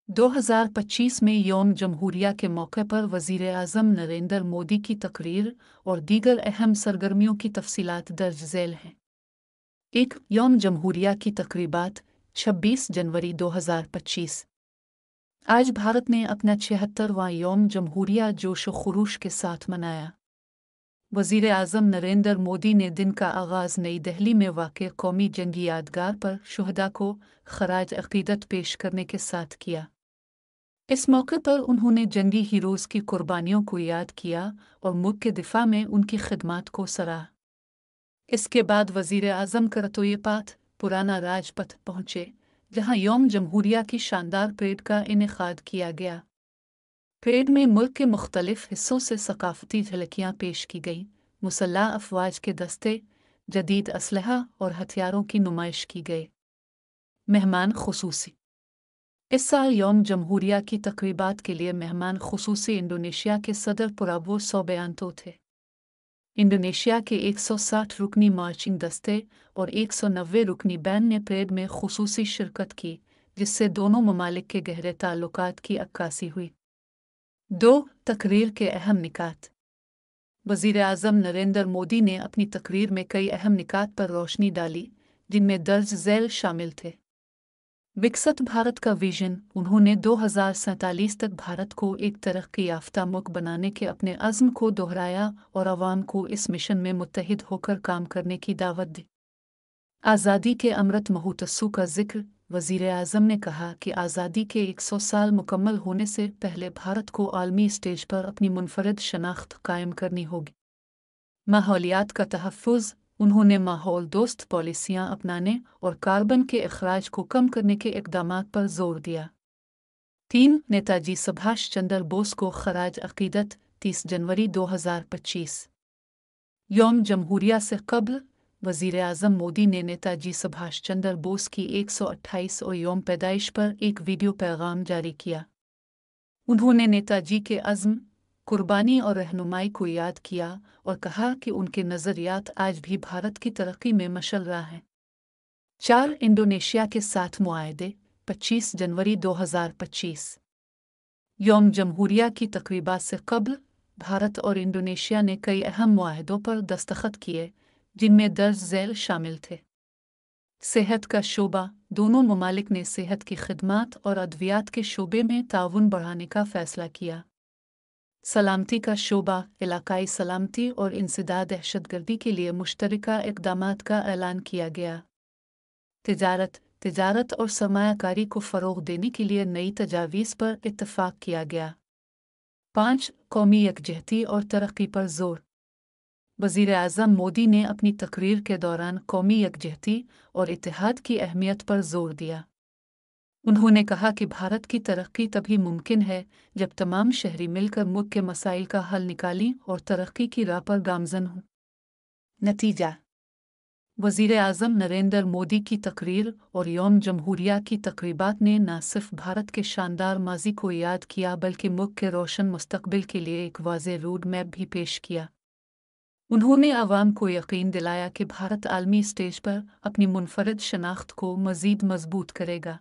2025 में यौम जमहूरिया के मौके पर वज़ीर-ए-आज़म नरेंद्र मोदी की तकरीर और दीगर अहम सरगर्मियों की तफसीलात दर्ज झैल हैं। 1. यौम जमहूरिया की तकरीबात 26 जनवरी 2025। आज भारत ने अपना 76वां यौम जमहूरिया जोश व खुरूश के साथ मनाया। वज़ीर-ए-आज़म नरेंद्र मोदी ने दिन का आगाज़ नई दिल्ली में वाक़ कौमी जंगी यादगार पर शुहदा को ख़राज अक़ीदत पेश करने के साथ किया। इस मौके पर उन्होंने जंगी हीरोज़ की कुर्बानियों को याद किया और मुल्क के दिफा में उनकी खिदमात को सराहा। इसके बाद वज़ीर-ए-आज़म करतोयपात पुराना राजपथ पहुँचे, जहाँ यौम जमहूरिया की शानदार परेड का इनेकाद किया गया। परेड में मुल्क के मुख्तलिफ हिस्सों से सकाफती झलकियाँ पेश की गईं, मुसल्लह अफवाज के दस्ते, जदीद असलहा और हथियारों की नुमाइश की गई। मेहमान खुसूसी। इस साल यौम जमहूरिया की तकरीबात के लिए मेहमान खुसूसी इंडोनेशिया के सदर पुराबो सोबियांतो थे। इंडोनेशिया के 160 रुकनी मार्चिंग दस्ते और 190 रुकनी बैंड ने परेड में खुसूसी शिरकत की, जिससे दोनों ममालिक के गहरे ताल्लुकात की अक्कासी हुई। 2. तकरीर के अहम निकात। वज़ीर-ए-आज़म नरेंद्र मोदी ने अपनी तकरीर में कई अहम निकात पर रोशनी डाली, जिनमें दर्ज झैल शामिल थे। विकसित भारत का विजन। उन्होंने 2047 तक भारत को एक तरक्की याफ्ता मुल्क बनाने के अपने अज़्म को दोहराया और आवाम को इस मिशन में मुत्तहिद होकर काम करने की दावत दी। आज़ादी के अमृत महोत्सव का जिक्र। वज़ीर-ए-आज़म ने कहा कि आज़ादी के 100 साल मुकम्मल होने से पहले भारत को आलमी स्टेज पर अपनी मुनफरद शनाख्त कायम करनी होगी। माहौलियात का तहफ़्फ़ुज़। उन्होंने माहौल दोस्त पॉलिसियाँ अपनाने और कार्बन के अखराज को कम करने के इक़दामात पर जोर दिया। 3. नेताजी सुभाष चंद्र बोस को ख़राज अक़ीदत 30 जनवरी 2025। यौम जमहूरिया से क़ब्ल वज़ीर-ए-आज़म मोदी ने नेताजी सुभाष चंद्र बोस की 128 यौम पैदाइश पर एक वीडियो पैगाम जारी किया। उन्होंने नेताजी के अज़्म, कुर्बानी और रहनुमाई को याद किया और कहा कि उनके नज़रियात आज भी भारत की तरक्की में मशअल हैं। 4. इंडोनेशिया के साथ मुआहदे 25 जनवरी 2025। यौम जमहूरिया की तकरीबात से क़ब्ल भारत और इंडोनेशिया ने कई अहम मुआहदों पर दस्तखत किए, जिनमें दर्ज झैल शामिल थे। सेहत का शोबा। दोनों ममालिक ने सेहत की खिदमात और अद्वियात के शोबे में ताउन बढ़ाने का फ़ैसला किया। सलामती का शोबा। इलाकाई सलामती और इंसदाद दहशतगर्दी के लिए मुश्तरका इक़दामात का ऐलान किया गया। तिजारत और सरमायाकारी को फ़रोग़ देने के लिए नई तजावीज़ पर इत्तफ़ाक़ किया गया। 5. कौमी यकजहती और तरक्की पर ज़ोर। वज़ीर-ए-आज़म मोदी ने अपनी तकरीर के दौरान कौमी यकजहती और इत्तेहाद की अहमियत पर ज़ोर दिया। उन्होंने कहा कि भारत की तरक्की तभी मुमकिन है जब तमाम शहरी मिलकर मुल्क के मसाइल का हल निकालें और तरक्की की राह पर गामज़न हों। नतीजा। वज़ीर-ए-आज़म नरेंद्र मोदी की तकरीर और यौम जमहूरिया की तकरीबात ने न सिर्फ भारत के शानदार माज़ी को याद किया बल्कि मुल्क के रोशन मुस्तक़बिल के लिए एक वाज़ेह रोड मैप भी पेश किया। उन्होंने आवाम को यकीन दिलाया कि भारत आलमी स्टेज पर अपनी मुनफरद शनाख्त को मज़ीद मज़बूत करेगा।